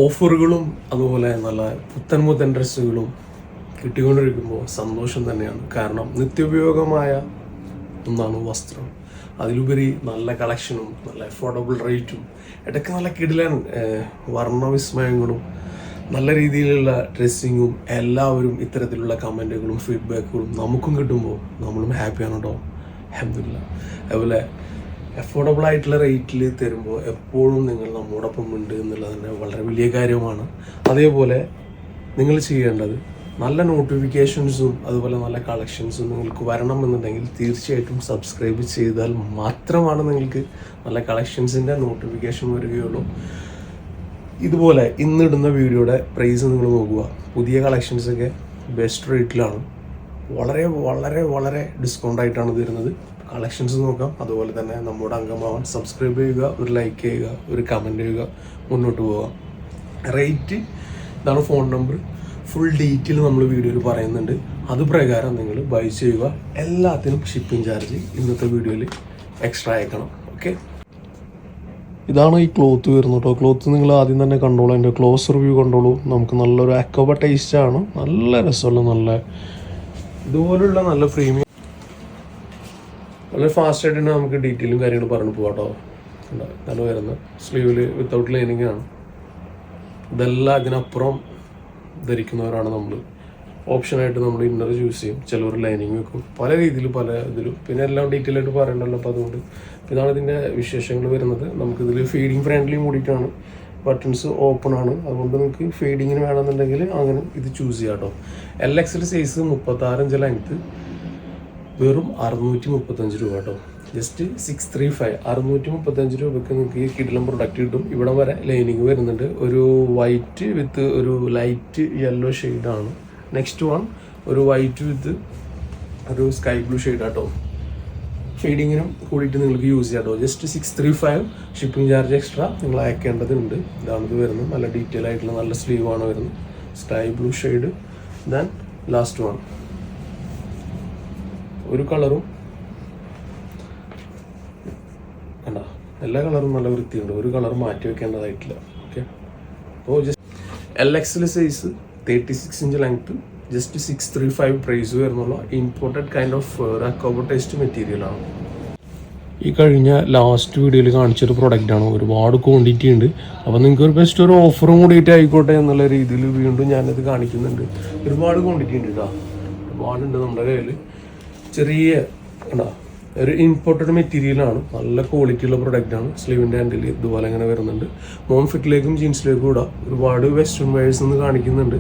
ഓഫറുകളും അതുപോലെ നല്ല പുത്തൻ ഡ്രസ്സുകളും കിട്ടിക്കൊണ്ടിരിക്കുമ്പോൾ സന്തോഷം തന്നെയാണ്. കാരണം നിത്യോപയോഗമായ ഒന്നാണ് വസ്ത്രം. അതിലുപരി നല്ല കളക്ഷനും നല്ല അഫോർഡബിൾ റേറ്റും ഇടയ്ക്ക് നല്ല കിടിലൻ വർണ്ണവിസ്മയങ്ങളും നല്ല രീതിയിലുള്ള ഡ്രസ്സിങ്ങും എല്ലാവരും ഇത്തരത്തിലുള്ള കമൻറ്റുകളും ഫീഡ്ബാക്കുകളും നമുക്കും കിട്ടുമ്പോൾ നമ്മളും ഹാപ്പിയാണ് കേട്ടോ. അൽഹംദുലില്ലാഹ്. അതുപോലെ അഫോർഡബിൾ ആയിട്ടുള്ള റേറ്റിൽ തരുമ്പോൾ എപ്പോഴും നിങ്ങൾ നമ്മോടൊപ്പം ഉണ്ട് എന്നുള്ളത് തന്നെ വളരെ വലിയ കാര്യമാണ്. അതേപോലെ നിങ്ങൾ ചെയ്യേണ്ടത് നല്ല നോട്ടിഫിക്കേഷൻസും അതുപോലെ നല്ല കളക്ഷൻസും നിങ്ങൾക്ക് വരണമെന്നുണ്ടെങ്കിൽ തീർച്ചയായിട്ടും സബ്സ്ക്രൈബ് ചെയ്താൽ മാത്രമാണ് നിങ്ങൾക്ക് നല്ല കളക്ഷൻസിൻ്റെ നോട്ടിഫിക്കേഷൻ വരികയുള്ളൂ. ഇതുപോലെ ഇന്നിടുന്ന വീഡിയോയുടെ പ്രൈസ് നിങ്ങൾ നോക്കുക. പുതിയ കളക്ഷൻസൊക്കെ ബെസ്റ്റ് റേറ്റിലാണ്, വളരെ വളരെ വളരെ ഡിസ്കൗണ്ട് ആയിട്ടാണ് തരുന്നത്. കളക്ഷൻസ് നോക്കാം. അതുപോലെ തന്നെ നമ്മുടെ അംഗമാവാൻ സബ്സ്ക്രൈബ് ചെയ്യുക, ഒരു ലൈക്ക് ചെയ്യുക, ഒരു കമൻറ്റ് ചെയ്യുക, മുന്നോട്ട് പോകാം. റേറ്റ് ഇതാണ്, ഫോൺ നമ്പർ, ഫുൾ ഡീറ്റെയിൽ നമ്മൾ വീഡിയോയിൽ പറയുന്നുണ്ട്. അതുപ്രകാരം നിങ്ങൾ ബൈ ചെയ്യുക. എല്ലാത്തിനും ഷിപ്പിംഗ് ചാർജ് ഇന്നത്തെ വീഡിയോയിൽ എക്സ്ട്രാ അയക്കണം. ഓക്കെ, ഇതാണ് ഈ ക്ലോത്ത് വരുന്നത് കേട്ടോ. ക്ലോത്ത് നിങ്ങൾ ആദ്യം തന്നെ കണ്ടോളൂ, അതിൻ്റെ ക്ലോസ് റിവ്യൂ കണ്ടോളൂ. നമുക്ക് നല്ലൊരു അക്കോബ ടേസ്റ്റാണ്, നല്ല രസമുള്ള നല്ല ഇതുപോലുള്ള നല്ല പ്രീമിയം വളരെ ഫാസ്റ്റ് ആയിട്ട് തന്നെ നമുക്ക് ഡീറ്റെയിലും കാര്യങ്ങളും പറഞ്ഞു പോകാം കേട്ടോ. നല്ല വരുന്നത് സ്ലീവിൽ വിത്തൗട്ട് ലൈനിങ് ആണ്. ഇതെല്ലാം ഇതിനപ്പുറം ധരിക്കുന്നവരാണ് നമ്മൾ. ഓപ്ഷനായിട്ട് നമ്മൾ ഇന്നർ ചൂസ് ചെയ്യും, ചിലവർ ലൈനിങ് വെക്കും, പല രീതിയിൽ പല ഇതിലും. പിന്നെ എല്ലാം ഡീറ്റെയിൽ ആയിട്ട് പറയണ്ടല്ലോ. അപ്പോൾ അതുകൊണ്ട് ഇതാണ് ഇതിൻ്റെ വിശേഷങ്ങൾ വരുന്നത്. നമുക്കിതിൽ ഫീഡിങ് ഫ്രണ്ട്ലി കൂടിയിട്ടാണ്, ബട്ടൺസ് ഓപ്പൺ ആണ്. അതുകൊണ്ട് നിങ്ങൾക്ക് ഫീഡിങ്ങിന് വേണമെന്നുണ്ടെങ്കിൽ അങ്ങനെ ഇത് ചൂസ് ചെയ്യാം കേട്ടോ. LXL സൈസ് 36 ഇഞ്ച് ലെങ്ത്ത്, വെറും 635 രൂപ കേട്ടോ. ജസ്റ്റ് 635 635 രൂപയ്ക്ക് നിങ്ങൾക്ക് ഈ കിടിലം പ്രൊഡക്റ്റ് കിട്ടും. ഇവിടെ വരെ ലൈനിങ് വരുന്നുണ്ട്. ഒരു വൈറ്റ് വിത്ത് ഒരു ലൈറ്റ് യെല്ലോ ഷെയ്ഡാണ്. നെക്സ്റ്റ് വൺ ഒരു വൈറ്റ് വിത്ത് ഒരു സ്കൈ ബ്ലൂ ഷെയ്ഡ് കേട്ടോ. ഫീഡിങ്ങിനും കൂടിയിട്ട് നിങ്ങൾക്ക് യൂസ് ചെയ്യാം കേട്ടോ. ജസ്റ്റ് 635. ഷിപ്പിംഗ് ചാർജ് എക്സ്ട്രാ നിങ്ങൾ അയക്കേണ്ടതുണ്ട്. ഇതാണ് ഇത് വരുന്നത്. നല്ല ഡീറ്റെയിൽ ആയിട്ടുള്ള നല്ല സ്ലീവാണ് വരുന്നത്. Sky blue shade. Then last one ഒരു കളറും കണ്ട, എല്ലാ കളറും നല്ല വൃത്തിയുണ്ട്. ഒരു കളർ മാറ്റി വെക്കേണ്ടതായിട്ടില്ല. ഓക്കെ, അപ്പോൾ just LXL size 36 inch length, just 635 price വരുന്നുള്ള ഇമ്പോർട്ടഡ് കൈൻഡ് ഓഫ് അക്കോബ ടേസ്റ്റ് മെറ്റീരിയലാണ്. ഈ കഴിഞ്ഞ ലാസ്റ്റ് വീഡിയോയിൽ കാണിച്ചൊരു പ്രൊഡക്റ്റാണ്. ഒരുപാട് ക്വാണ്ടിറ്റി ഉണ്ട്. അപ്പോൾ നിങ്ങൾക്ക് ഒരു ബെസ്റ്റ് ഒരു ഓഫറും കൂടിയിട്ട് ആയിക്കോട്ടെ എന്നുള്ള രീതിയിൽ വീണ്ടും ഞാനത് കാണിക്കുന്നുണ്ട്. ഒരുപാട് ക്വാണ്ടിറ്റി ഉണ്ട് കേട്ടോ, ഒരുപാടുണ്ട് നമ്മുടെ കയ്യിൽ. ചെറിയ ഒരു ഇമ്പോർട്ടഡ് മെറ്റീരിയലാണ്, നല്ല ക്വാളിറ്റിയുള്ള പ്രൊഡക്റ്റാണ്. സ്ലീവിൻ്റെ ഹാൻഡിൽ ഇതുപോലെ അങ്ങനെ വരുന്നുണ്ട്. മോം ഫിറ്റിലേക്കും ജീൻസിലേക്കും കൂടെ ഒരുപാട് വെസ്റ്റേൺ വെയേഴ്സ് എന്ന് കാണിക്കുന്നുണ്ട്.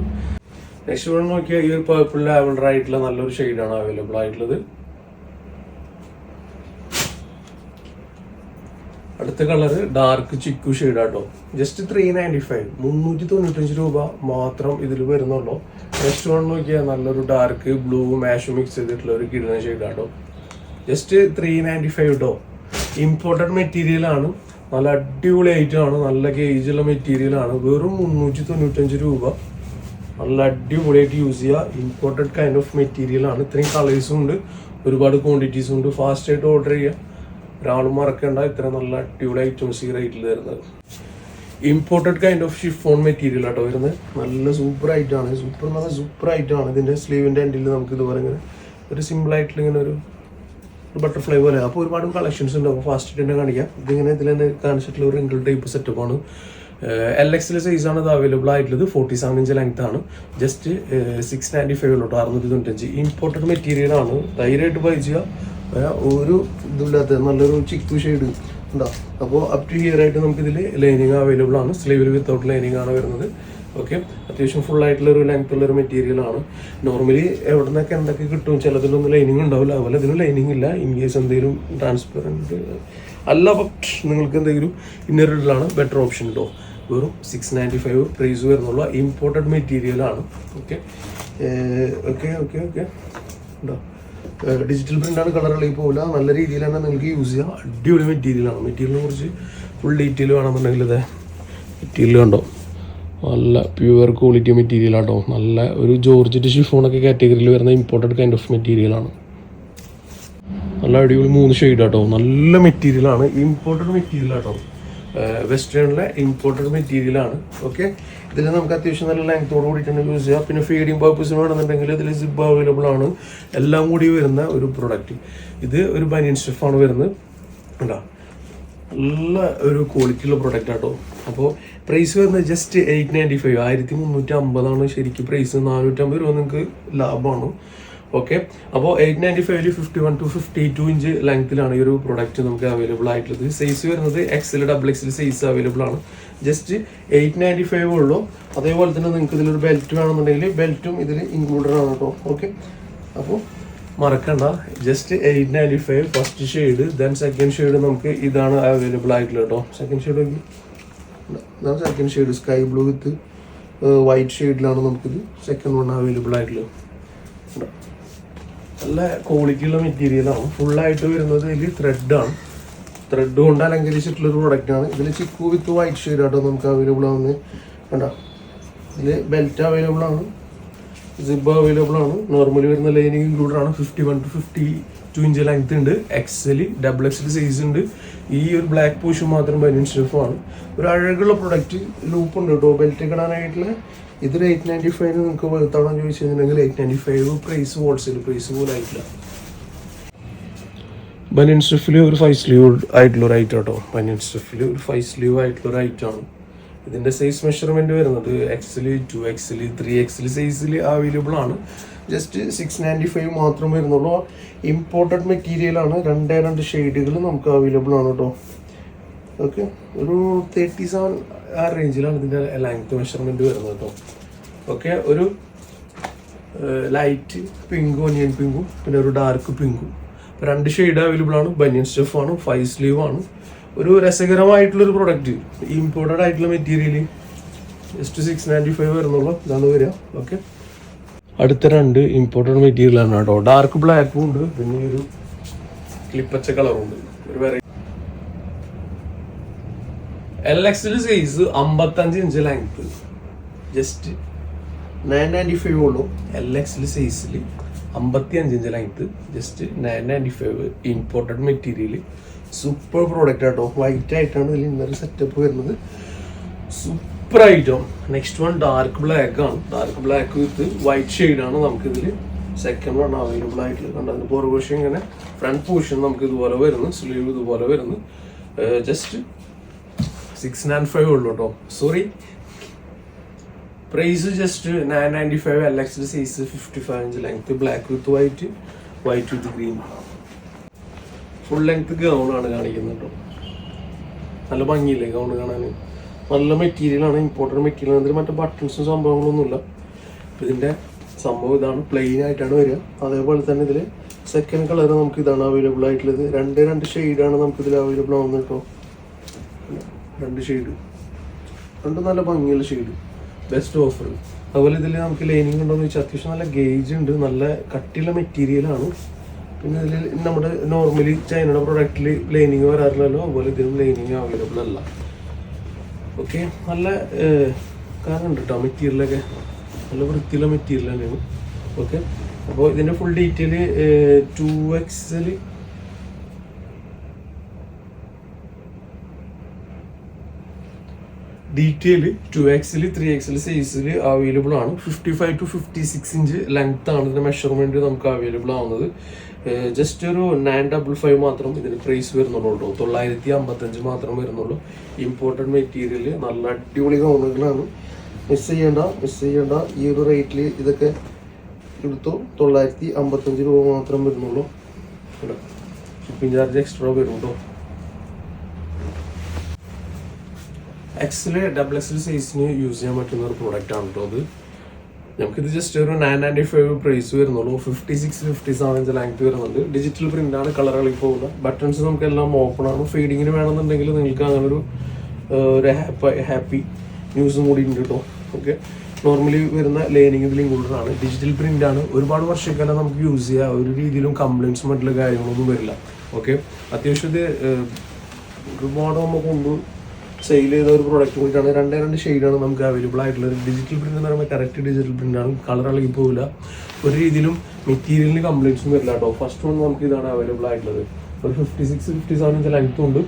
നെക്സ്റ്റ് വൺ നോക്കിയാൽ ഈ ഒരു പർപ്പിൾ ലാവൻഡർ ആയിട്ടുള്ള നല്ലൊരു ഷെയ്ഡാണ് അവൈലബിൾ ആയിട്ടുള്ളത്. അടുത്ത കളർ ഡാർക്ക് ചിക്കു ഷെയ്ഡാട്ടോ. ജസ്റ്റ് 395 395 രൂപ മാത്രം ഇതിൽ വരുന്നുള്ളൂ. നെക്സ്റ്റ് വൺ നോക്കിയാൽ നല്ലൊരു ഡാർക്ക് ബ്ലൂ മാഷ് മിക്സ് ചെയ്തിട്ടുള്ള ഒരു കിടന ഷെയ്ഡാട്ടോ. ജസ്റ്റ് 395 കേട്ടോ. ഇമ്പോർട്ടഡ് മെറ്റീരിയലാണ്, നല്ല അടിപൊളി ഐറ്റമാണ്, നല്ല ഗേജുള്ള മെറ്റീരിയലാണ്. വെറും 395 രൂപ. നല്ല അടിപൊളിയായിട്ട് യൂസ് ചെയ്യുക. ഇമ്പോർട്ടഡ് കൈൻഡ് ഓഫ് മെറ്റീരിയലാണ്. ഇത്രയും കളേഴ്സും ഉണ്ട്, ഒരുപാട് ക്വാണ്ടിറ്റീസും ഉണ്ട്. ഫാസ്റ്റായിട്ട് ഓർഡർ ചെയ്യുക. ഒരാളും മറക്കേണ്ട, ഇത്ര നല്ല അടിപൊളി ഐറ്റംസ് ഈ റേറ്റിൽ തരുന്നത്. Imported kind of chiffon material ആട്ടോ വരുന്നത്. നല്ല സൂപ്പർ ഐറ്റമാണ്. സൂപ്പർ എന്ന് പറഞ്ഞാൽ സൂപ്പർ ഐറ്റമാണ്. ഇതിൻ്റെ സ്ലീവിൻ്റെ എൻഡിൽ നമുക്ക് ഇതുപോലെ ഇങ്ങനെ ഒരു സിമ്പിളായിട്ടുള്ള ഇങ്ങനെ ഒരു ബട്ടർഫ്ലൈ പോലെ. അപ്പോൾ ഒരുപാട് കളക്ഷൻസ് ഉണ്ട്. അപ്പോൾ ഫാസ്റ്റ് തന്നെ കാണിക്കാം. ഇതിങ്ങനെ ഇതിൽ തന്നെ കാണിച്ചിട്ടുള്ള ഒരു റിങ്കിൾ ടൈപ്പ് സെറ്റപ്പാണ്. LXL സൈസാണ് ഇത് അവൈലബിൾ ആയിട്ടുള്ളത്. 47 ഇഞ്ച് ലെങ്ത് ആണ്. ജസ്റ്റ് 695 ഉള്ളൂ, 695. ഇമ്പോർട്ടഡ് മെറ്റീരിയലാണ്. ധൈര്യമായിട്ട് ബൈ ചെയ്യുക. ഒരു ഇതുമില്ലാത്ത നല്ലൊരു ചിക്കു ഷെയ്ഡ് ഉണ്ടാവും. അപ്പോൾ അപ് ടു ഹിയർ ആയിട്ട് നമുക്കിതിൽ ലൈനിങ് അവൈലബിൾ ആണ്. സ്ലീവിൽ വിത്തൗട്ട് ലൈനിങ് ആണ് വരുന്നത്. ഓക്കെ, അത്യാവശ്യം ഫുൾ ആയിട്ടുള്ള ഒരു ലെങ്ത് ഉള്ള ഒരു മെറ്റീരിയലാണ്. നോർമലി എവിടെ നിന്നൊക്കെ എന്തൊക്കെ കിട്ടും, ചിലതിലൊന്നും ലൈനിങ് ഉണ്ടാവില്ല. അതുപോലെ ഇതിന് ലൈനിങ് ഇല്ല. ഇൻ കേസ് എന്തെങ്കിലും ട്രാൻസ്പെറൻറ്റ് അല്ല, ബട്ട് നിങ്ങൾക്ക് എന്തെങ്കിലും ഇന്നറിലാണ് ബെറ്റർ ഓപ്ഷൻ കേട്ടോ. വെറും 695 പ്രൈസ് വരുന്നുള്ള ഇമ്പോർട്ടഡ് മെറ്റീരിയലാണ്. ഓക്കെ ഓക്കെ ഓക്കെ ഓക്കെ ഉണ്ടോ. ഡിജിറ്റൽ പ്രിൻ്റാണ്, കളർ ഇളകി പോകില്ല. നല്ല രീതിയിൽ തന്നെ നിങ്ങൾക്ക് യൂസ് ചെയ്യാം. അടിപൊളി മെറ്റീരിയലാണ്. മെറ്റീരിയലിനെ കുറിച്ച് ഫുൾ ഡീറ്റെയിൽ വേണമെന്നുണ്ടെങ്കിൽ ഇതേ മെറ്റീരിയൽ കണ്ടോ, നല്ല പ്യുവർ ക്വാളിറ്റി മെറ്റീരിയലാട്ടോ. നല്ല ഒരു ജോർജറ്റ് ഷിഫോണൊക്കെ കാറ്റഗറിയിൽ വരുന്ന ഇമ്പോർട്ടഡ് കൈൻഡ് ഓഫ് മെറ്റീരിയലാണ്. നല്ല അടിപൊളി 3 ഷെയ്ഡ് ആട്ടോ. നല്ല മെറ്റീരിയലാണ്, ഇമ്പോർട്ടഡ് മെറ്റീരിയൽ ആട്ടോ. വെസ്റ്റേണിലെ ഇമ്പോർട്ടഡ് മെറ്റീരിയലാണ്. ഓക്കെ, ഇതിൽ നമുക്ക് അത്യാവശ്യം നല്ല ലെങ്ത്തോട് കൂടിയിട്ടാണ് യൂസ് ചെയ്യുക. പിന്നെ ഫീഡിങ് പർപ്പസിന് വേണമെന്നുണ്ടെങ്കിൽ ഇതിൽ സിബ് അവൈലബിൾ ആണ്. എല്ലാം കൂടി വരുന്ന ഒരു പ്രൊഡക്റ്റ്. ഇത് ഒരു ബനിയൻ സ്റ്റഫാണ് വരുന്നത്. ഉണ്ടോ, നല്ല ഒരു ക്വാളിറ്റി ഉള്ള പ്രൊഡക്റ്റ് ആട്ടോ. അപ്പോൾ പ്രൈസ് വരുന്നത് ജസ്റ്റ് 895, 1350 ശരിക്കും പ്രൈസ്. 450 രൂപ നിങ്ങൾക്ക് ലാഭമാണ്. ഓക്കെ, അപ്പോൾ 895 51 to 52 ഇഞ്ച് ലെങ്ത്തിലാണ് ഈ ഒരു പ്രൊഡക്റ്റ് നമുക്ക് അവൈലബിൾ ആയിട്ടുള്ളത്. സൈസ് വരുന്നത് XL XXL സൈസ് അവൈലബിൾ ആണ്. ജസ്റ്റ് 895 ഉള്ളൂ. അതേപോലെ തന്നെ നിങ്ങൾക്ക് ഇതിലൊരു ബെൽറ്റ് വേണമെന്നുണ്ടെങ്കിൽ ബെൽറ്റും ഇതിൽ ഇൻക്ലൂഡഡ് ആണ് കേട്ടോ. ഓക്കെ, അപ്പോൾ മറക്കണ്ട, just 895 first shade. Then second shade നമുക്ക് ഇതാണ് അവൈലബിൾ ആയിട്ടുള്ളത് കേട്ടോ. സെക്കൻഡ് ഷെയ്ഡ് ഇതാണ് സെക്കൻഡ് ഷെയ്ഡ്, സ്കൈ ബ്ലൂ വിത്ത് വൈറ്റ് ഷെയ്ഡിലാണ് നമുക്കിത് സെക്കൻഡ് വൺ അവൈലബിൾ ആയിട്ടുള്ളത്. നല്ല ക്വാളിറ്റിയുള്ള മെറ്റീരിയലാണ്. ഫുള്ളായിട്ട് വരുന്നത് ഇതിൽ ത്രെഡാണ്. ത്രെഡ് കൊണ്ട് അലങ്കരിച്ചിട്ടുള്ളൊരു പ്രൊഡക്റ്റാണ്. ഇതിൽ ചിക്കു വിത്ത് വൈറ്റ് ഷെയ്ഡ് ആട്ടോ നമുക്ക് അവൈലബിൾ ആവുന്നത്. കണ്ടോ, ഇതിൽ ബെൽറ്റ് അവൈലബിൾ ആണ്, സിബ് അവൈലബിൾ ആണ്. നോർമലി വരുന്ന ലൈനിങ് ഇൻക്ലൂഡഡ് ആണ്. 51 to 52 ഇഞ്ച് ലെങ്ത് ഉണ്ട്. XL XXL സൈസ് ഉണ്ട്. ഈ ഒരു ബ്ലാക്ക് പോഷൻ മാത്രം ബനിയൻ സ്റ്റഫാണ്. ഒരു അഴകുള്ള പ്രൊഡക്റ്റ്. ലൂപ്പ് ഉണ്ട് കേട്ടോ ബെൽറ്റ് ഇടാനായിട്ടുള്ള. ഇതൊരു 895 നിങ്ങൾക്ക് വെറുത്താണോ ചോദിച്ചു കഴിഞ്ഞിട്ടുണ്ടെങ്കിൽ 895 പ്രൈസ് ഹോൾസെയിൽ പ്രൈസ് പോലും ആയിട്ടില്ല. ബനിയൻ സ്റ്റഫിൽ ഒരു 5 സ്ലീവ് ആയിട്ടുള്ള ഒരു ഐറ്റം കേട്ടോ. ബനിയൻ സ്റ്റഫിൽ ഒരു 5 സ്ലീവ് ആയിട്ടുള്ള ഒരു ഐറ്റമാണ്. ഇതിൻ്റെ സൈസ് മെഷർമെൻറ്റ് വരുന്നത് XL 2XL 3XL സൈസിൽ അവൈലബിൾ ആണ്. ജസ്റ്റ് 695 മാത്രം വരുന്നുള്ളൂ. ഇമ്പോർട്ടഡ് മെറ്റീരിയലാണ്. 2 ഷെയ്ഡുകൾ നമുക്ക് അവൈലബിൾ ആണ് കേട്ടോ. ഓക്കെ, ഒരു 37 ആ റേഞ്ചിലാണ് ഇതിൻ്റെ ലെങ്ത് മെഷർമെൻറ്റ് വരുന്നത് കേട്ടോ. ഓക്കെ, ഒരു ലൈറ്റ് പിങ്കും ഒനിയൻ പിങ്കും പിന്നെ ഒരു ഡാർക്ക് പിങ്കും 2 ഷെയ്ഡ് അവൈലബിൾ ആണ്. ബനിയൻ സ്റ്റഫാണ്, 5 സ്ലീവ് ആണ്. ഒരു രസകരമായിട്ടുള്ളൊരു പ്രൊഡക്റ്റ്. ഇമ്പോർട്ടഡ് ആയിട്ടുള്ള മെറ്റീരിയൽ ജസ്റ്റ് 695 വരുന്നുള്ളൂ. ഇതാണ് വരിക. ഓക്കെ, അടുത്ത 2 ഇമ്പോർട്ടഡ് മെറ്റീരിയലാണ് കേട്ടോ. ഡാർക്ക് ബ്ലാക്കും ഉണ്ട്, പിന്നെ ഒരു ക്ലിപ്പച്ച കളറും ഉണ്ട്. ഒരു variety LXL size 55 inch length. Just 995 ഉള്ളൂ. LXL സൈസിൽ 55 inch length. Just 995. Imported material. Super product ആട്ടോ. വൈറ്റ് ആയിട്ടാണ് ഇതിൽ ഇന്നൊരു സെറ്റപ്പ് വരുന്നത്. Super item. Next one dark black ആണ്. ഡാർക്ക് ബ്ലാക്ക് വിത്ത് വൈറ്റ് ഷെയ്ഡാണ് നമുക്കിതിൽ സെക്കൻഡ് വൺ അവൈലബിൾ ആയിട്ടുള്ളത്. കണ്ടോ, അതിന് പുറകുവശം ഇങ്ങനെ ഫ്രണ്ട് പോർഷൻ നമുക്ക് ഇതുപോലെ വരുന്നു. സ്ലീവ് ഇതുപോലെ വരുന്നു. ജസ്റ്റ് 695 ഉള്ളൂ കേട്ടോ. Sorry, price just 995. LXL size 55 inch length. Black with white, white with green. Full length ഗൗണാണ് കാണിക്കുന്നത് കേട്ടോ. നല്ല ഭംഗിയില്ലേ ഗൗൺ കാണാൻ. നല്ല മെറ്റീരിയലാണ്, ഇമ്പോർട്ടൻറ്റ് മെറ്റീരിയൽ. അതിൽ മറ്റേ ബട്ടൺസും സംഭവങ്ങളൊന്നുമില്ല. ഇതിൻ്റെ സംഭവം ഇതാണ്, പ്ലെയിൻ ആയിട്ടാണ് വരിക. അതേപോലെ തന്നെ ഇതിൽ സെക്കൻഡ് കളർ നമുക്ക് ഇതാണ് അവൈലബിൾ ആയിട്ടുള്ളത്. 2 ഷെയ്ഡാണ് നമുക്കിതിൽ അവൈലബിൾ ആവുന്നത് കേട്ടോ. 2 ഷെയ്ഡ്, 2 നല്ല ഭംഗിയുള്ള ഷെയ്ഡ്. Best offer. അതുപോലെ ഇതിൽ നമുക്ക് ലൈനിങ് ഉണ്ടോയെന്ന് വെച്ചാൽ അത്യാവശ്യം നല്ല ഗേജ് ഉണ്ട്. നല്ല കട്ടിയുള്ള മെറ്റീരിയലാണ്. പിന്നെ ഇതിൽ നമ്മുടെ നോർമലി ചൈനയുടെ പ്രൊഡക്റ്റിൽ ലൈനിങ് വരാറില്ലല്ലോ, അതുപോലെ ഇതിലും ലൈനിങ് അവൈലബിൾ അല്ല. ഓക്കെ, നല്ല കാരണം ഉണ്ട് കേട്ടോ. മെറ്റീരിയലൊക്കെ നല്ല വൃത്തിയുള്ള മെറ്റീരിയൽ തന്നെയാണ്. ഓക്കെ, അപ്പോൾ ഇതിൻ്റെ full detail 2XL detail 2XL 3XL സൈസിൽ അവൈലബിൾ ആണ്. 55 to 56 ഇഞ്ച് ലെങ്ത് ആണ് ഇതിൻ്റെ മെഷർമെൻറ്റ് നമുക്ക് അവൈലബിൾ ആവുന്നത്. ജസ്റ്റ് ഒരു 955 മാത്രം ഇതിന് പ്രൈസ് വരുന്നുള്ളൂ കേട്ടോ. 955 മാത്രം വരുന്നുള്ളൂ. ഇമ്പോർട്ടഡ് മെറ്റീരിയൽ, നല്ല അടിപൊളി ഗൗണുകളാണ്. മിസ് ചെയ്യേണ്ട. ഈ ഒരു റേറ്റിൽ ഇതൊക്കെ എടുത്തോ. 955 രൂപ മാത്രം വരുന്നുള്ളൂ. ഷിപ്പിംഗ് ചാർജ് എക്സ്ട്രാ വരും കേട്ടോ. XL XXL സൈസിന് യൂസ് ചെയ്യാൻ പറ്റുന്ന ഒരു പ്രോഡക്റ്റ് ആണ് കേട്ടോ അത്. നമുക്കിത് ജസ്റ്റ് ഒരു 995 പ്രൈസ് വരുന്നുള്ളൂ. 56 57 ഇഞ്ച് ലെങ്ത് വരുന്നുണ്ട്. ഡിജിറ്റൽ പ്രിന്റ് ആണ്, കളർ കളി പോകുന്ന. ബട്ടൺസ് നമുക്ക് എല്ലാം ഓപ്പൺ ആണ്. ഫീഡിങ്ങിന് വേണമെന്നുണ്ടെങ്കിൽ നിങ്ങൾക്ക് അങ്ങനെ ഒരു ഹാപ്പി ന്യൂസും കൂടി ഉണ്ട് കേട്ടോ. ഓക്കെ, നോർമലി വരുന്ന ലൈനിങ് ഇതിൽ ഇൻക്ലൂഡഡ് ആണ്. ഡിജിറ്റൽ പ്രിന്റ് ആണ്. ഒരുപാട് വർഷക്കാലം നമുക്ക് യൂസ് ചെയ്യാം. ഒരു രീതിയിലും കംപ്ലൈൻറ്റ്സും മറ്റുള്ള കാര്യങ്ങളൊന്നും വരില്ല. ഓക്കെ, അത്യാവശ്യം ഇത് ഒരുപാട് നമുക്ക് കൊണ്ട് സെയിൽ ചെയ്ത ഒരു പ്രോഡക്റ്റ് കൂടിയിട്ടാണ്. 2 ഷെയ്ഡാണ് നമുക്ക് അവൈലബിൾ ആയിട്ടുള്ളത്. ഡിജിറ്റൽ പ്രിന്റ് എന്ന് പറയുമ്പോൾ കറക്റ്റ് ഡിജിറ്റൽ പ്രിന്റ് ആണ്. കളർ ഇളകി പോവില്ല. ഒരു രീതിയിലും മെറ്റീരിയലിന് കംപ്ലൈൻറ്റ്സും വരില്ല കേട്ടോ. ഫസ്റ്റ് വൺ നമുക്ക് ഇതാണ് അവൈലബിൾ ആയിട്ടുള്ളത്. ഒരു 56 57 ഇഞ്ച് ലെങ്ത്തും ഉണ്ട്.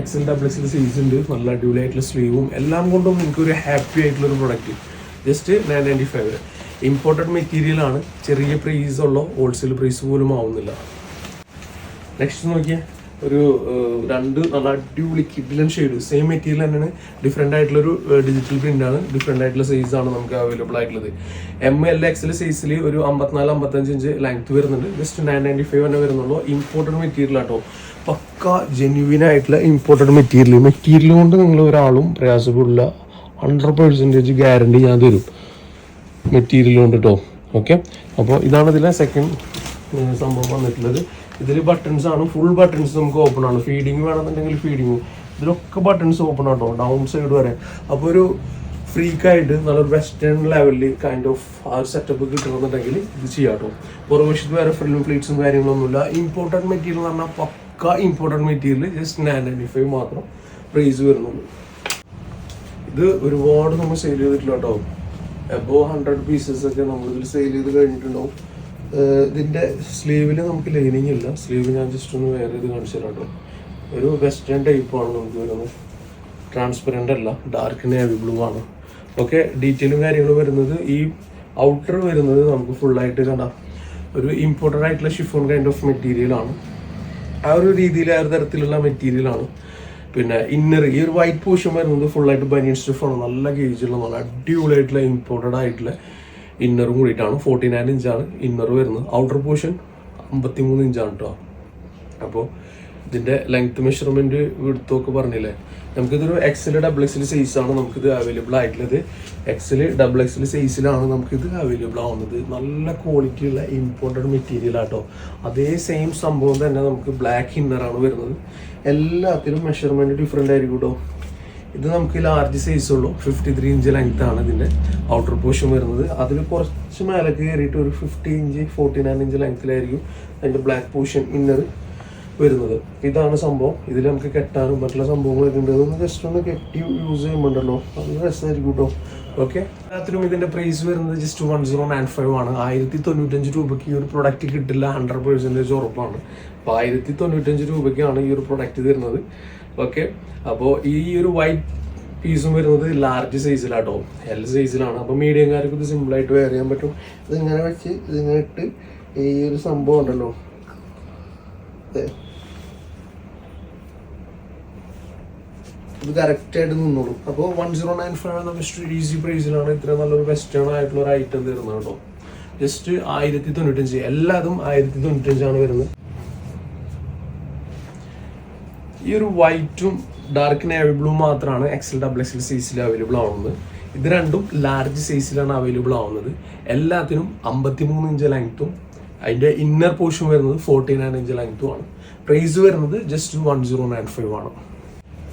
എക്സൽ ഡബിൾ എക്സൽ സൈസ് ഉണ്ട്, നല്ല അടിപൊളിയായിട്ടുള്ള സ്ലീവും എല്ലാം കൊണ്ടും എനിക്കൊരു ഹാപ്പി ആയിട്ടുള്ളൊരു പ്രൊഡക്റ്റ്. ജസ്റ്റ് 995. ഇമ്പോർട്ടഡ് മെറ്റീരിയൽ ആണ്, ചെറിയ പ്രൈസ് ഉള്ള ഹോൾസെയിൽ പ്രൈസ് പോലും ആവുന്നില്ല. നെക്സ്റ്റ് നോക്കിയാൽ ഒരു രണ്ട് നല്ല അടിപൊളി കിഡിലൻ ഷെയ്ഡ്, സെയിം മെറ്റീരിയൽ തന്നെയാണ്, ഡിഫറെൻ്റ് ആയിട്ടുള്ളൊരു ഡിജിറ്റൽ പ്രിൻ്റ് ആണ്, ഡിഫറെൻ്റ് ആയിട്ടുള്ള സൈസാണ് നമുക്ക് അവൈലബിൾ ആയിട്ടുള്ളത്. ML-XL സൈസിൽ ഒരു 54-55 ഇഞ്ച് ലെങ്ത് വരുന്നുണ്ട്. ജസ്റ്റ് 995 തന്നെ വരുന്നുള്ളൂ. ഇമ്പോർട്ടഡ് മെറ്റീരിയൽ ആട്ടോ, പക്ക ജെന്യുവിൻ ആയിട്ടുള്ള ഇമ്പോർട്ടഡ് മെറ്റീരിയൽ കൊണ്ട് നിങ്ങൾ ഒരാളും പ്രയാസപ്പെടില്ല. 100% ഗ്യാരണ്ടി ഞാൻ തരും മെറ്റീരിയൽ കൊണ്ട് കേട്ടോ. ഓക്കെ, അപ്പോൾ ഇതാണ് ഇതിലെ സെക്കൻഡ് സംഭവം വന്നിട്ടുള്ളത്. ഇതിൽ ബട്ടൺസ് ആണ്, ഫുൾ ബട്ടൺസ് നമുക്ക് ഓപ്പൺ ആണ്. ഫീഡിങ് വേണമെന്നുണ്ടെങ്കിൽ ഫീഡിങ്ങും, ഇതിലൊക്കെ ബട്ടൺസ് ഓപ്പൺ ആട്ടോ, ഡൗൺ സൈഡ് വരെ. അപ്പോൾ ഒരു ഫ്രീക്കായിട്ട് നല്ലൊരു വെസ്റ്റേൺ ലെവലിൽ കൈൻഡ് ഓഫ് ആ ഒരു സെറ്റപ്പ് കിട്ടണമെന്നുണ്ടെങ്കിൽ ഇത് ചെയ്യാം കേട്ടോ. പുറകുവശത്ത് വേറെ ഫ്രില്ലും പ്ലീറ്റ്സും കാര്യങ്ങളൊന്നുമില്ല. ഇമ്പോർട്ടൻറ്റ് മെറ്റീരിയൽ എന്ന് പറഞ്ഞാൽ പക്ക ഇമ്പോർട്ടൻറ്റ് മെറ്റീരിയൽ, ജസ്റ്റ് 995 മാത്രം പ്രൈസ് വരുന്നുള്ളൂ. ഇത് ഒരുപാട് നമ്മൾ സെയിൽ ചെയ്തിട്ടില്ല കേട്ടോ. എബോവ് 100 പീസസ് ഒക്കെ നമ്മളിതിൽ സെയിൽ ചെയ്ത് കഴിഞ്ഞിട്ടുണ്ടാവും. ഇതിൻ്റെ സ്ലീവിൽ നമുക്ക് ലൈനിങ് ഇല്ല. സ്ലീവ് ഞാൻ ജസ്റ്റ് ഒന്ന് വേറെ ഇത് കാണിച്ചു തരാം കേട്ടോ. ഒരു വെസ്റ്റേൺ ടൈപ്പാണ് നമുക്ക് വരുന്നത്, ട്രാൻസ്പെറൻ്റ് അല്ല, ഡാർക്ക് നേവി ബ്ലൂ ആണ്. ഓക്കെ, ഡീറ്റെയിലും കാര്യങ്ങളും വരുന്നത് ഈ ഔട്ടർ വരുന്നത് നമുക്ക് ഫുള്ളായിട്ട് കണ്ട ഒരു ഇമ്പോർട്ടൻ്റ് ആയിട്ടുള്ള ഷിഫോൺ കൈൻഡ് ഓഫ് മെറ്റീരിയലാണ്. ആ ഒരു രീതിയിൽ ആ ഒരു തരത്തിലുള്ള മെറ്റീരിയലാണ്. പിന്നെ ഇന്നർ ഈ ഒരു വൈറ്റ് പോർഷൻ വരുന്നത് ഫുള്ളായിട്ട് ബനിയൻ സ്റ്റിഫാണ്, നല്ല ഗേജുള്ള നല്ല അടിപൊളിയായിട്ടുള്ള ഇമ്പോർട്ടഡ് ആയിട്ടുള്ള ഇന്നറും കൂടിയിട്ടാണ്. 49 ഇഞ്ചാണ് ഇന്നർ വരുന്നത്. ഔട്ടർ പോർഷൻ 53 ഇഞ്ചാണ് കേട്ടോ. അപ്പോൾ ഇതിൻ്റെ ലെങ്ത് മെഷർമെൻറ്റ് എടുത്തൊക്കെ പറഞ്ഞില്ലേ, നമുക്കിതൊരു XL-XXL സൈസാണ് നമുക്കിത് അവൈലബിൾ ആയിട്ടുള്ളത്. XL-XXL സൈസിലാണ് നമുക്കിത് അവൈലബിൾ ആവുന്നത്. നല്ല ക്വാളിറ്റിയുള്ള ഇമ്പോർട്ടഡ് മെറ്റീരിയൽ ആട്ടോ. അതേ സെയിം സംഭവം തന്നെ നമുക്ക് ബ്ലാക്ക് ഇന്നറാണ് വരുന്നത്. എല്ലാത്തിലും മെഷർമെൻറ്റ് ഡിഫറെൻ്റ് ആയിരിക്കും കേട്ടോ. ഇത് നമുക്ക് ലാർജ് സൈസ് ഉള്ളൂ, 53 ഇഞ്ച് ലെങ്ത് ആണ് ഇതിൻ്റെ ഔട്ടർ പോർഷൻ വരുന്നത്. അതിൽ കുറച്ച് മേലേക്ക് കയറിയിട്ട് ഒരു 50 ഇഞ്ച് 49 ഇഞ്ച് ലെങ്ത്തിലായിരിക്കും അതിൻ്റെ ബ്ലാക്ക് പോർഷൻ ഇന്നർ വരുന്നത്. ഇതാണ് സംഭവം. ഇതിൽ നമുക്ക് കെട്ടാനും മറ്റുള്ള സംഭവങ്ങളൊക്കെ ഉണ്ട്. അതൊന്ന് ജസ്റ്റ് ഒന്ന് കെട്ടി യൂസ് ചെയ്യുമ്പോണ്ടല്ലോ നല്ല രസമായിരിക്കും കേട്ടോ. ഓക്കെ, എല്ലാത്തിനും ഇതിൻ്റെ പ്രൈസ് വരുന്നത് ജസ്റ്റ് 1095 ആണ്. 1095 രൂപയ്ക്ക് ഈ ഒരു പ്രൊഡക്റ്റ് കിട്ടില്ല, 100% ഉറപ്പാണ്. അപ്പോൾ 1095 രൂപയ്ക്കാണ് ഈ ഒരു പ്രൊഡക്റ്റ് തരുന്നത്. ഓക്കെ, അപ്പോൾ ഈ ഒരു വൈറ്റ് പീസും വരുന്നത് ലാർജ് സൈസിലാട്ടോ, L സൈസിലാണ്. അപ്പോൾ മീഡിയംകാർക്ക് ഇത് സിമ്പിളായിട്ട് വെയർ ചെയ്യാൻ പറ്റും. ഇതിങ്ങനെ വെച്ച് ഇതിങ്ങനെ ഇട്ട് ഈ ഒരു സംഭവം ഉണ്ടല്ലോ, ഇത് കറക്റ്റായിട്ട് നിന്നോളും. അപ്പോൾ 1095 എന്ന ബെസ്റ്റ് ഈസി പ്രൈസിലാണ് ഇത്ര നല്ലൊരു വെസ്റ്റേൺ ആയിട്ടുള്ള ഒരു ഐറ്റം തരുന്നത് കേട്ടോ. ജസ്റ്റ് 1095, എല്ലാതും 1095 വരുന്നത്. ഈ ഒരു വൈറ്റും ഡാർക്ക് നേവി ബ്ലൂ മാത്രമാണ് XL-XXL സൈസിൽ അവൈലബിൾ ആവുന്നത്. ഇത് രണ്ടും ലാർജ് സൈസിലാണ് അവൈലബിൾ ആവുന്നത്. എല്ലാത്തിനും 53 ഇഞ്ച് ലെങ്ത്തും അതിൻ്റെ ഇന്നർ പോർഷൻ വരുന്നത് 49 ഇഞ്ച് ലെങ്ത്തും ആണ്. പ്രൈസ് വരുന്നത് ജസ്റ്റ് 1095 ആണ്.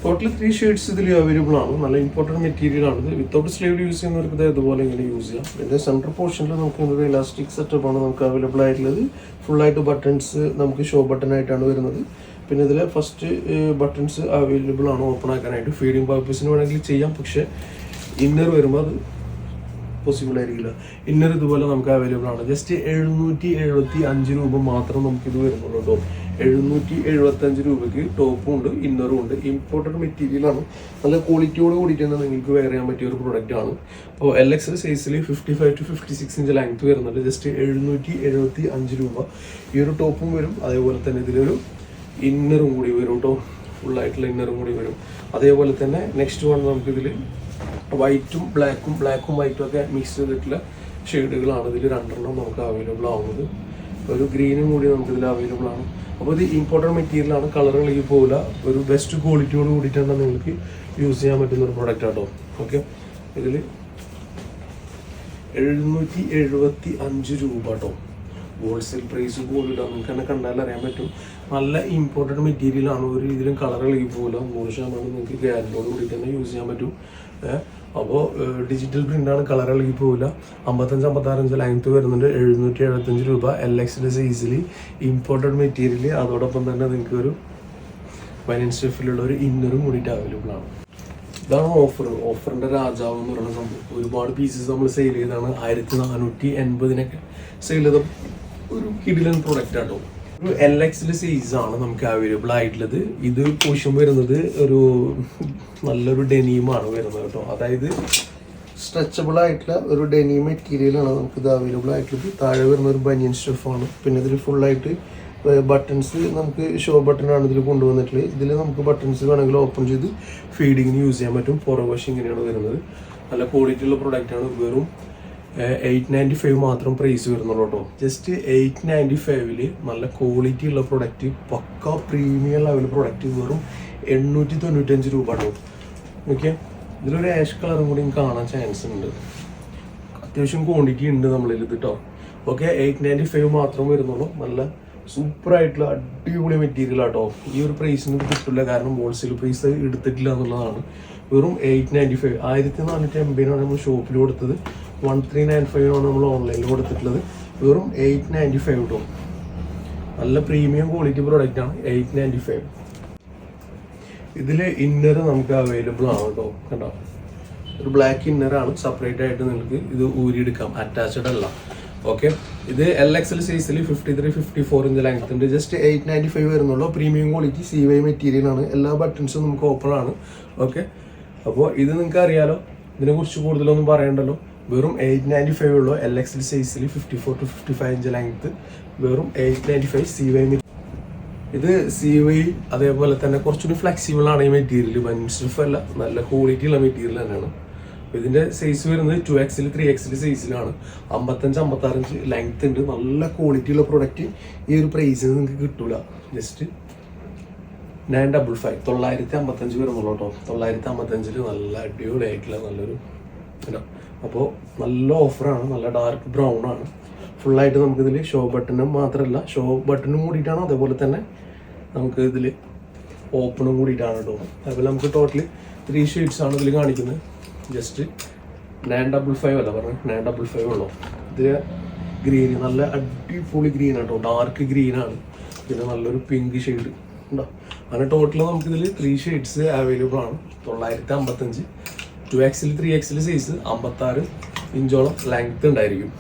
ടോട്ടൽ 3 ഷെയ്ഡ്സ് ഇതിൽ അവൈലബിൾ ആണ്. നല്ല ഇമ്പോർട്ടൻറ്റ് മെറ്റീരിയൽ ആണിത്. വിത്തൗട്ട് സ്ലീവ് യൂസ് ചെയ്യുന്നവർക്ക് ഇതുപോലെ ഇങ്ങനെ യൂസ് ചെയ്യാം. ഇതിൻ്റെ സെൻട്രൽ പോർഷനിൽ നമുക്ക് ഒരു ഇലാസ്റ്റിക് സെറ്റപ്പാണ് നമുക്ക് അവൈലബിൾ ആയിട്ടുള്ളത്. ഫുള്ളായിട്ട് ബട്ടൺസ് നമുക്ക് ഷോ ബട്ടൺ ആയിട്ടാണ് വരുന്നത്. പിന്നെ ഇതിൽ ഫസ്റ്റ് ബട്ടൺസ് അവൈലബിൾ ആണ് ഓപ്പൺ ആക്കാനായിട്ട്. ഫീഡിങ് പർപ്പസിന് വേണമെങ്കിൽ ചെയ്യാം, പക്ഷേ ഇന്നർ വരുമ്പോൾ അത് പോസിബിൾ ആയിരിക്കില്ല. ഇന്നർ ഇതുപോലെ നമുക്ക് അവൈലബിൾ ആണ്. ജസ്റ്റ് 775 രൂപ മാത്രം നമുക്കിത് വരുന്നുള്ളൂ കേട്ടോ. 775 രൂപയ്ക്ക് ടോപ്പും ഉണ്ട് ഇന്നറും ഉണ്ട്. ഇമ്പോർട്ടഡ് മെറ്റീരിയലാണ്, നല്ല ക്വാളിറ്റിയോട് കൂടിയിട്ട് തന്നെ നിങ്ങൾക്ക് വെയർ ചെയ്യാൻ പറ്റിയ ഒരു പ്രൊഡക്റ്റ് ആണ്. അപ്പോൾ LXL സൈസിൽ 55 to 56 ഇഞ്ച് ലെങ്ത് വരുന്നുണ്ട്. ജസ്റ്റ് 775 രൂപ. ഈ ഒരു ടോപ്പും വരും, അതേപോലെ തന്നെ ഇതിലൊരു ഇന്നറും കൂടി വരും കേട്ടോ. ഫുള്ളായിട്ടുള്ള ഇന്നറും കൂടി വരും. അതേപോലെ തന്നെ നെക്സ്റ്റ് വൺ നമുക്കിതിൽ വൈറ്റും ബ്ലാക്കും വൈറ്റും ഒക്കെ മിക്സ് ചെയ്തിട്ടുള്ള ഷെയ്ഡുകളാണ് ഇതിൽ രണ്ടെണ്ണം നമുക്ക് അവൈലബിൾ ആവുന്നത്. ഒരു ഗ്രീനും കൂടി നമുക്കിതിൽ അവൈലബിൾ ആണ്. അപ്പോൾ ഇത് ഇമ്പോർട്ടൻറ്റ് മെറ്റീരിയലാണ്, കളറുകളിലേക്ക് പോകില്ല. ഒരു ബെസ്റ്റ് ക്വാളിറ്റിയോട് കൂടിയിട്ടാണ് നിങ്ങൾക്ക് യൂസ് ചെയ്യാൻ പറ്റുന്ന ഒരു പ്രൊഡക്റ്റ് ആട്ടോ. ഓക്കെ, ഇതിൽ 775 രൂപ കേട്ടോ. ഹോൾസെയിൽ പ്രൈസ് പോലില്ല, നിങ്ങൾക്ക് തന്നെ കണ്ടാൽ അറിയാൻ പറ്റും. നല്ല ഇമ്പോർട്ടൻറ്റ് മെറ്റീരിയലാണ്, ഒരു രീതിയിലും കളറുകളിലേക്ക് പോകില്ല. 100% നിങ്ങൾക്ക് ഗ്യാരൻറ്റിയോട് കൂടിയിട്ട് തന്നെ യൂസ് ചെയ്യാൻ പറ്റും. അപ്പോൾ ഡിജിറ്റൽ പ്രിൻ്റാണ്, കളറുകളിലേക്ക് പോകില്ല. 55-56 ഇഞ്ച് ലെങ്ത് വരുന്നുണ്ട്. 775 രൂപ. LXL സൈസിൽ ഇമ്പോർട്ടൻറ്റ് മെറ്റീരിയൽ, അതോടൊപ്പം തന്നെ നിങ്ങൾക്ക് ഒരു ബനിയൻ സ്റ്റഫിലുള്ള ഒരു ഇന്നറും കൂടിയിട്ട് അവൈലബിൾ ആണ്. ഇതാണ് ഓഫറിൻ്റെ രാജാവ് എന്ന് പറയുന്ന സംഭവം. ഒരുപാട് പീസസ് നമ്മൾ സെയിൽ ചെയ്താണ്. 1480 സെയിൽ ചെയ്ത ഒരു കിടിലൻ പ്രൊഡക്റ്റ് ആട്ടോ. ഒരു LXL സൈസ് ആണ് നമുക്ക് അവൈലബിൾ ആയിട്ടുള്ളത്. ഇത് പോഷൻ വരുന്നത് ഒരു നല്ലൊരു ഡെനീമാണ് വരുന്നത് കേട്ടോ. അതായത് സ്ട്രെച്ചബിൾ ആയിട്ടുള്ള ഒരു ഡെനീം മെറ്റീരിയലാണ് നമുക്ക് ഇത് അവൈലബിൾ ആയിട്ടുള്ളത്. താഴെ വരുന്ന ഒരു ബനിയൻ സ്റ്റഫാണ്. പിന്നെ ഇതിൽ ഫുള്ളായിട്ട് ബട്ടൺസ് നമുക്ക് ഷോ ബട്ടണാണ് ഇതിൽ കൊണ്ടുവന്നിട്ടുള്ളത്. ഇതിൽ നമുക്ക് ബട്ടൺസ് വേണമെങ്കിൽ ഓപ്പൺ ചെയ്ത് ഫീഡിങ്ങിന് യൂസ് ചെയ്യാൻ പറ്റും. പുറകുവശം ഇങ്ങനെയാണ് വരുന്നത്. നല്ല ക്വാളിറ്റി ഉള്ള പ്രൊഡക്റ്റാണ്. വെറും 895 മാത്രം പ്രൈസ് വരുന്നുള്ളൂ കേട്ടോ. ജസ്റ്റ് 895 നല്ല ക്വാളിറ്റി ഉള്ള പ്രൊഡക്റ്റ്, പക്ക പ്രീമിയം ലെവൽ പ്രൊഡക്റ്റ് വെറും 895 രൂപ കേട്ടോ. ഓക്കെ, ഇതിലൊരു ആഷ് കളറും കൂടി കാണാൻ ചാൻസ് ഉണ്ട്. അത്യാവശ്യം ക്വാണ്ടിറ്റി ഉണ്ട് നമ്മളിൽ ഇത് കേട്ടോ. ഓക്കെ, 895 മാത്രം വരുന്നുള്ളൂ. നല്ല സൂപ്പർ ആയിട്ടുള്ള അടിപൊളി മെറ്റീരിയൽ ആട്ടോ. ഈ ഒരു പ്രൈസിന് കിട്ടില്ല, കാരണം ഹോൾസെയിൽ പ്രൈസ് എടുത്തിട്ടില്ല എന്നുള്ളതാണ്. വെറും 895, 1480 നമ്മൾ ഷോപ്പിൽ കൊടുത്തത്. 1395 നമ്മൾ ഓൺലൈനിൽ കൊടുത്തിട്ടുള്ളത്. വെറും 895 കേട്ടോ. നല്ല പ്രീമിയം ക്വാളിറ്റി പ്രോഡക്റ്റ് ആണ്. 895. ഇതിൽ ഇന്നർ നമുക്ക് അവൈലബിൾ ആണ് കേട്ടോ. കണ്ടോ, ഒരു ബ്ലാക്ക് ഇന്നറാണ്. സെപ്പറേറ്റ് ആയിട്ട് നിങ്ങൾക്ക് ഇത് ഊരിയെടുക്കാം, അറ്റാച്ച്ഡ് അല്ല. ഓക്കെ, ഇത് LXL സൈസിൽ 53-54 ഇഞ്ച് ലെങ്ത് ഉണ്ട്. ജസ്റ്റ് 895 വരുന്നുള്ളൂ. പ്രീമിയം ക്വാളിറ്റി CY മെറ്റീരിയൽ ആണ്. എല്ലാ ബട്ടൺസും നമുക്ക് ഓപ്പൺ ആണ്. ഓക്കെ, അപ്പോൾ ഇത് നിങ്ങൾക്ക് അറിയാലോ, ഇതിനെക്കുറിച്ച് കൂടുതലൊന്നും പറയണ്ടല്ലോ. വെറും 895 ഉള്ളൂ. LXL സൈസിൽ 54-55 ഇഞ്ച് ലെങ്ത്, വെറും 895 CY. ഇത് CY അതേപോലെ തന്നെ കുറച്ചുകൂടി ഫ്ലെക്സിബിൾ ആണ് ഈ മെറ്റീരിയൽ. ബനിയൻ അല്ല, നല്ല ക്വാളിറ്റി ഉള്ള മെറ്റീരിയൽ തന്നെയാണ്. ഇതിന്റെ സൈസ് വരുന്നത് 2XL 3XL സൈസിലാണ്. 55-56 ഇഞ്ച് ലെങ്ത് ഉണ്ട്. നല്ല ക്വാളിറ്റി ഉള്ള പ്രൊഡക്റ്റ് ഈ ഒരു പ്രൈസിന് നിങ്ങൾക്ക് കിട്ടൂല. ജസ്റ്റ് 955, 955 വരുന്നുള്ളൂ കേട്ടോ. 955 നല്ല അടിപൊളിയായിട്ടുള്ള നല്ലൊരു ഇതാ. അപ്പോൾ നല്ല ഓഫറാണ്. നല്ല ഡാർക്ക് ബ്രൗൺ ആണ്. ഫുള്ളായിട്ട് നമുക്കിതിൽ ഷോ ബട്ടണും മാത്രമല്ല, ഷോ ബട്ടണും കൂടിയിട്ടാണ്. അതേപോലെ തന്നെ നമുക്ക് ഇതിൽ ഓപ്പണും കൂടിയിട്ടാണ് കേട്ടോ. അതുപോലെ നമുക്ക് ടോട്ടലി 3 ഷെയ്ഡ്സ് ആണ് ഇതിൽ കാണിക്കുന്നത്. ജസ്റ്റ് 955 അല്ല പറഞ്ഞത്, 955 ഉള്ളൂ. ഇതിൽ ഗ്രീൻ നല്ല അടിപൊളി ഗ്രീൻ ആണ് കേട്ടോ. ഡാർക്ക് ഗ്രീനാണ്. പിന്നെ നല്ലൊരു പിങ്ക് ഷെയ്ഡ് ഉണ്ടോ. അങ്ങനെ ടോട്ടൽ നമുക്കിതിൽ 3 ഷെയ്ഡ്സ് അവൈലബിൾ ആണ്. 955, 2XL 3XL സൈസ്, 56 ഇഞ്ചോളം ലെങ്ത് ഉണ്ടായിരിക്കും.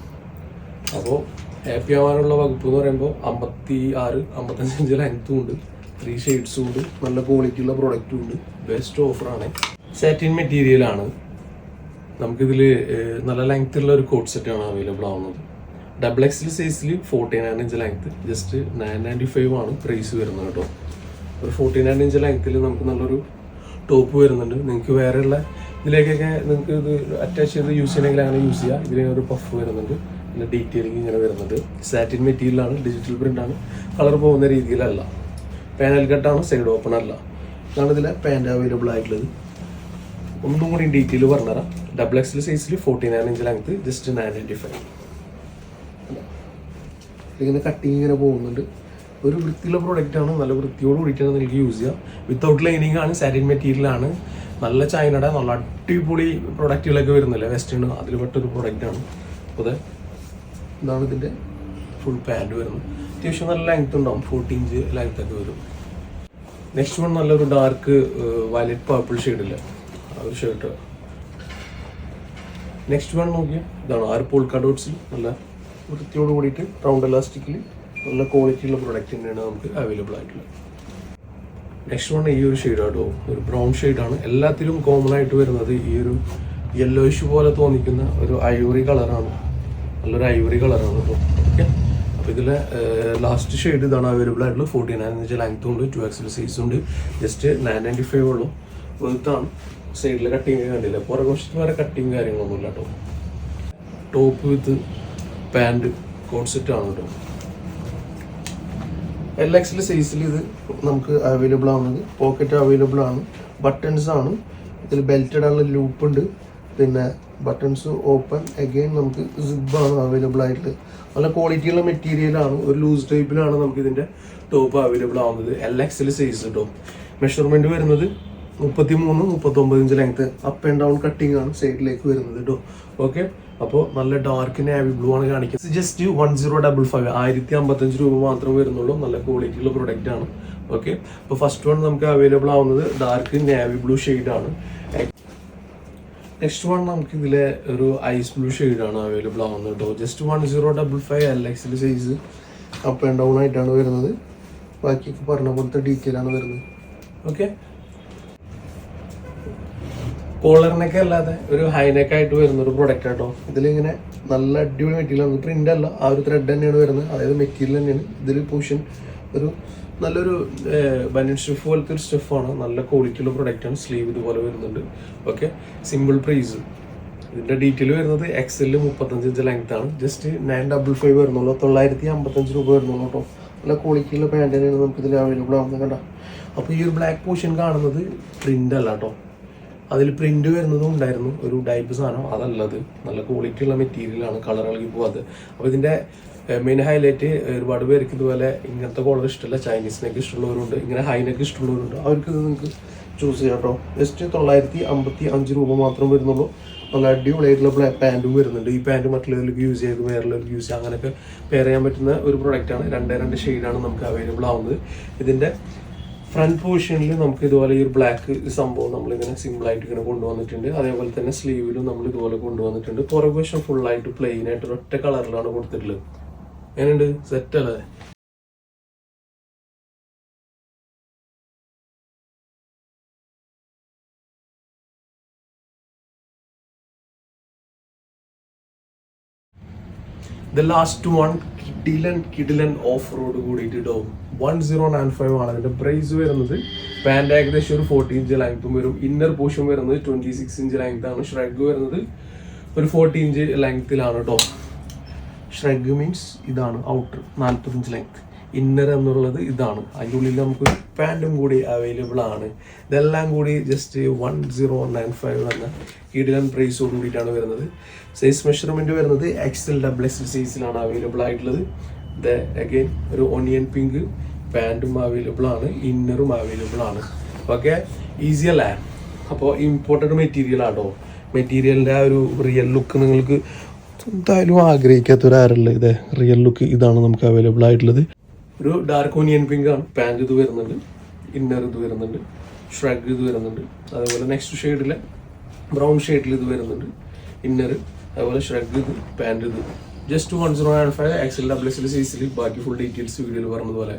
അപ്പോൾ ഹാപ്പി ആവാനുള്ള വകുപ്പ് എന്ന് പറയുമ്പോൾ 56-55 ഇഞ്ച് ലെങ്ത്തും ഉണ്ട്. 3 ഷെയ്ഡ്സും ഉണ്ട്. നല്ല ക്വാളിറ്റിയുള്ള പ്രൊഡക്റ്റും ഉണ്ട്. ബെസ്റ്റ് ഓഫറാണ്. സാറ്റിൻ മെറ്റീരിയലാണ്. നമുക്കിതിൽ നല്ല ലെങ്ത് ഉള്ള ഒരു കോട്ട് സെറ്റാണ് അവൈലബിൾ ആവുന്നത്. XXL സൈസിൽ 49 ഇഞ്ച് ലെങ്ത്, ജസ്റ്റ് 995 ആണ് പ്രൈസ് വരുന്നത് കേട്ടോ. ഒരു 49 ഇഞ്ച് ലെങ്ത്തിൽ നമുക്ക് നല്ലൊരു ടോപ്പ് വരുന്നുണ്ട്. നിങ്ങൾക്ക് വേറെയുള്ള ഇതിലേക്കൊക്കെ നിങ്ങൾക്ക് ഇത് അറ്റാച്ച് ചെയ്ത് യൂസ് ചെയ്യണമെങ്കിൽ അങ്ങനെ യൂസ് ചെയ്യാം. ഇതിന് ഒരു പഫ് വരുന്നുണ്ട്. പിന്നെ ഡീറ്റെയിലിംഗ് ഇങ്ങനെ വരുന്നുണ്ട്. സാറ്റിൻ മെറ്റീരിയലാണ്. ഡിജിറ്റൽ പ്രിൻ്റ് ആണ്. കളർ പോകുന്ന രീതിയിലല്ല. പാനൽ കട്ടാണ്. സൈഡ് ഓപ്പൺ അല്ല. ഇതാണ് ഇതിലെ പാൻറ് അവൈലബിൾ ആയിട്ടുള്ളത്. ഒന്നും കൂടി ഡീറ്റെയിൽ പറഞ്ഞുതരാം. XXL സൈസിൽ 49 ഇഞ്ച് ലെങ്ത്, ജസ്റ്റ് 995. ഇങ്ങനെ കട്ടിങ് ഇങ്ങനെ പോകുന്നുണ്ട്. ഒരു വൃത്തിയുള്ള പ്രൊഡക്റ്റാണ്. നല്ല വൃത്തിയോട് കൂടിയിട്ടാണ് നിങ്ങൾക്ക് യൂസ് ചെയ്യുക. വിത്തൗട്ട് ലൈനിങ് ആണ്. സാറ്റിൻ മെറ്റീരിയലാണ്. നല്ല ചൈനയുടെ നല്ല അടിപൊളി പ്രൊഡക്റ്റുകളൊക്കെ വരുന്നില്ല വെസ്റ്റേൺ, അതിൽ പെട്ടൊരു പ്രൊഡക്റ്റാണ്. അപ്പോൾ ഇതാണ് ഇതിൻ്റെ ഫുൾ പാൻറ് വരുന്നത്. അത്യാവശ്യം നല്ല ലെങ്ത് ഉണ്ടാവും. 40 ഇഞ്ച് ലെങ്ത് ഒക്കെ വരും. നെക്സ്റ്റ് വൺ നല്ലൊരു ഡാർക്ക് വയലറ്റ് പർപ്പിൾ ഷെയ്ഡില്ല ആ ഒരു ഷർട്ട്. നെക്സ്റ്റ് വൺ നോക്കിയാൽ ഇതാണ്. പോൾക്ക ഡോട്ട്സിൽ നല്ല വൃത്തിയോട് കൂടിയിട്ട് റൗണ്ട് എലാസ്റ്റിക്കിൽ നല്ല ക്വാളിറ്റിയുള്ള പ്രൊഡക്റ്റ് തന്നെയാണ് നമുക്ക് അവൈലബിൾ ആയിട്ടുള്ളത്. നെക്സ്റ്റ് വൺ ഈ ഒരു ഷെയ്ഡാട്ടോ. ഒരു ബ്രൗൺ ഷെയ്ഡാണ്. എല്ലാത്തിലും കോമൺ ആയിട്ട് വരുന്നത് ഈ ഒരു യെല്ലോയിഷ് പോലെ തോന്നിക്കുന്ന ഒരു ഐവറി കളറാണ്. നല്ലൊരു ഐവറി കളറാണ് കേട്ടോ. ഓക്കെ, അപ്പോൾ ഇതിലെ ലാസ്റ്റ് ഷെയ്ഡ് ഇതാണ് അവൈലബിൾ ആയിട്ടുള്ളത്. 49 ഇഞ്ച് ലെങ്ത്തും ഉണ്ട്. 2XL സൈസും ഉണ്ട്. ജസ്റ്റ് 995 ഉള്ളൂ. വെറുത്താണ്. സൈഡിൽ കട്ടിങ് കണ്ടില്ല. പുറകുവശത്ത് വേറെ കട്ടിങ് കാര്യങ്ങളൊന്നുമില്ല കേട്ടോ. Top with pant coat set ആണ് കേട്ടോ. LXL സൈസിൽ ഇത് നമുക്ക് അവൈലബിൾ ആവുന്നത്. പോക്കറ്റ് അവൈലബിൾ ആണ്. ബട്ടൺസ് ആണ്. ഇതിൽ ബെൽറ്റ് ഇടാനുള്ള ലൂപ്പ് ഉണ്ട്. പിന്നെ ബട്ടൺസ് ഓപ്പൺ അഗെയിൻ നമുക്ക് സിബാണ് അവൈലബിൾ ആയിട്ടുള്ളത്. നല്ല ക്വാളിറ്റിയുള്ള മെറ്റീരിയലാണ്. ഒരു ലൂസ് ടൈപ്പിലാണ് നമുക്ക് ഇതിൻ്റെ ടോപ്പ് അവൈലബിൾ ആവുന്നത്. LXL സൈസ് കേട്ടോ. മെഷർമെൻറ്റ് വരുന്നത് 33-39 inch length. Up and down cutting ആണ് സൈഡിലേക്ക് വരുന്നത് കേട്ടോ. ഓക്കെ, അപ്പോൾ നല്ല ഡാർക്ക് നാവി ബ്ലൂ ആണ് കാണിക്കുന്നത്. ജസ്റ്റ് 1055, 1055 രൂപ മാത്രമേ വരുന്നുള്ളൂ. നല്ല ക്വാളിറ്റിയുള്ള പ്രൊഡക്റ്റ് ആണ്. ഓക്കെ, അപ്പോൾ ഫസ്റ്റ് വൺ നമുക്ക് അവൈലബിൾ ആവുന്നത് ഡാർക്ക് നാവി ബ്ലൂ ഷെയ്ഡാണ്. നെക്സ്റ്റ് വൺ നമുക്ക് ഇതിലെ ഒരു ഐസ് ബ്ലൂ ഷെയ്ഡാണ് അവൈലബിൾ ആവുന്നത് കേട്ടോ. Just 1055 LXL size, up and down ആയിട്ടാണ് വരുന്നത്. ബാക്കിയൊക്കെ പറഞ്ഞ പോലത്തെ ഡീറ്റെയിൽ ആണ് വരുന്നത്. ഓക്കെ, കോളറിനൊക്കെ അല്ലാതെ ഒരു ഹൈനെക്ക് ആയിട്ട് വരുന്ന ഒരു പ്രൊഡക്റ്റ് ആട്ടോ. ഇതിലിങ്ങനെ നല്ല അടിപൊളി മെറ്റീരിയൽ ആണ്. പ്രിന്റ് അല്ല, ആ ഒരു ത്രെഡ് തന്നെയാണ് വരുന്നത്. അതായത് മെറ്റീരിയൽ തന്നെയാണ് ഇതിൽ പോർഷൻ. ഒരു നല്ലൊരു ബനിയൻ സ്റ്റഫ് പോലത്തെ ഒരു സ്റ്റഫാണ്. നല്ല ക്വാളിറ്റിയുള്ള പ്രൊഡക്റ്റാണ്. സ്ലീവ് ഇതുപോലെ വരുന്നുണ്ട്. Okay, simple price. ഇതിന്റെ ഡീറ്റെയിൽ വരുന്നത് എക്സെല് 35 ഇഞ്ച് ലെങ്ത് ആണ്. ജസ്റ്റ് 955 വരുന്നുള്ളൂ. 955 രൂപ വരുന്നുള്ളൂ കേട്ടോ. നല്ല ക്വാളിറ്റിയുള്ള പാൻറ് തന്നെയാണ് നമുക്ക് ഇതിൽ അവൈലബിൾ ആവുന്നത്. കണ്ട, അപ്പോൾ ഈ ഒരു ബ്ലാക്ക് പോർഷൻ കാണുന്നത് പ്രിന്റ് അല്ല കേട്ടോ. അതിൽ പ്രിന്റ് വരുന്നതും ഉണ്ടായിരുന്നു, ഒരു ടൈപ്പ് സാധനം. അതല്ലത് നല്ല ക്വാളിറ്റി ഉള്ള മെറ്റീരിയലാണ്, കളർ ഇളകി പോകാതെ. അപ്പോൾ ഇതിന്റെ മെയിൻ ഹൈലൈറ്റ്, ഒരുപാട് പേർക്ക് ഇതുപോലെ ഇങ്ങനത്തെ കോളർ ഇഷ്ടമല്ല, ചൈനീസിനൊക്കെ ഇഷ്ടമുള്ളവരുണ്ട്, ഇങ്ങനെ ഹൈനെക്ക് ഇഷ്ടമുള്ളവരുണ്ട്. അവർക്ക് ഇത് നിങ്ങൾക്ക് ചൂസ് ചെയ്യാം കേട്ടോ. ജസ്റ്റ് 955 രൂപ മാത്രം വരുന്നുള്ളൂ. നല്ല അടിപൊളിയായിട്ടുള്ള പാൻറ്റും വരുന്നുണ്ട്. ഈ പാൻറ്റ് മറ്റുള്ളവർക്ക് യൂസ് ചെയ്ത് വേറെയുള്ളവർക്ക് യൂസ് ചെയ്യാം, അങ്ങനെയൊക്കെ പെയർ ചെയ്യാൻ പറ്റുന്ന ഒരു പ്രൊഡക്റ്റാണ്. 2 ഷെയ്ഡാണ് നമുക്ക് അവൈലബിൾ ആവുന്നത്. ഇതിന്റെ ഫ്രണ്ട് പോർഷനിൽ നമുക്ക് ഇതുപോലെ ഈ ഒരു ബ്ലാക്ക് സംഭവം നമ്മളിങ്ങനെ സിമ്പിളായിട്ട് ഇങ്ങനെ കൊണ്ടുവന്നിട്ടുണ്ട്. അതേപോലെ തന്നെ സ്ലീവിലും നമ്മൾ ഇതുപോലെ കൊണ്ടുവന്നിട്ടുണ്ട്. പുറകു വശം ഫുള്ളായിട്ട് പ്ലെയിൻ ആയിട്ട് ഒറ്റ കളറിലാണ് കൊടുത്തിട്ടുള്ളത്. എങ്ങനെയുണ്ട്? സെറ്റ് അല്ലേ? The last one, കിഡിലൻ ഓഫ് റോഡ് കൂടിയിട്ട് കേട്ടോ. 1095 ആണ് അതിന്റെ പ്രൈസ് വരുന്നത്. പാൻറ് ഏകദേശം ഒരു 40 ഇഞ്ച് ലെങ്ത്തും വരും. ഇന്നർ പോർഷൻ വരുന്നത് 26 ഇഞ്ച് ലെങ്ത് ആണ്. ഷ്രഗ് വരുന്നത് ഒരു 40 ഇഞ്ച് ലെങ്ത്തിലാണ് കേട്ടോ. ഷ്രഗ് മീൻസ് ഇതാണ് ഔട്ടർ 40 ഇഞ്ച് ലെങ്ത്. ഇന്നർ എന്നുള്ളത് ഇതാണ്. അതിൻ്റെ ഉള്ളിൽ നമുക്ക് പാൻറ്റും കൂടി അവൈലബിൾ ആണ്. ഇതെല്ലാം കൂടി ജസ്റ്റ് 1095 എന്ന കിഡിലൻ പ്രൈസോട് കൂടിയിട്ടാണ് വരുന്നത്. സൈസ് മെഷർമെന്റ് വരുന്നത് XL XXL സൈസിലാണ് അവൈലബിൾ ആയിട്ടുള്ളത്. അഗൈൻ ഒരു ഓണിയൻ പിങ്ക് പാൻറ്റും അവൈലബിൾ ആണ്, ഇന്നറും അവൈലബിൾ ആണ്. ഓക്കെ, ഈസി അല്ലേ? അപ്പോൾ ഇമ്പോർട്ടഡ് മെറ്റീരിയൽ ആട്ടോ. മെറ്റീരിയലിൻ്റെ ആ ഒരു റിയൽ ലുക്ക് നിങ്ങൾക്ക് എന്തായാലും ആഗ്രഹിക്കാത്തൊരാരല്ല. ഇത് റിയൽ ലുക്ക് ഇതാണ് നമുക്ക് അവൈലബിൾ ആയിട്ടുള്ളത്. ഒരു ഡാർക്ക് ഓണിയൻ പിങ്ക് ആണ് പാൻറ് ഇത് വരുന്നുണ്ട്, ഇന്നർ ഇത് വരുന്നുണ്ട്, ഷ്രഗ് ഇത് വരുന്നുണ്ട്. അതേപോലെ നെക്സ്റ്റ് ഷെയ്ഡിലെ ബ്രൗൺ ഷെയ്ഡിൽ ഇത് വരുന്നുണ്ട്, ഇന്നർ. അതുപോലെ ഷ്രഗ് ഇത്, പാൻറ് ഇത്. ജസ്റ്റ് 1095 XL XXL സൈസിൽ. ബാക്കി ഫുൾ ഡീറ്റെയിൽസ് വീഡിയോയിൽ പറഞ്ഞതുപോലെ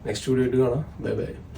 നെക്സ്റ്റ് വീഡിയോ ആയിട്ട് കാണാം. Bye bye.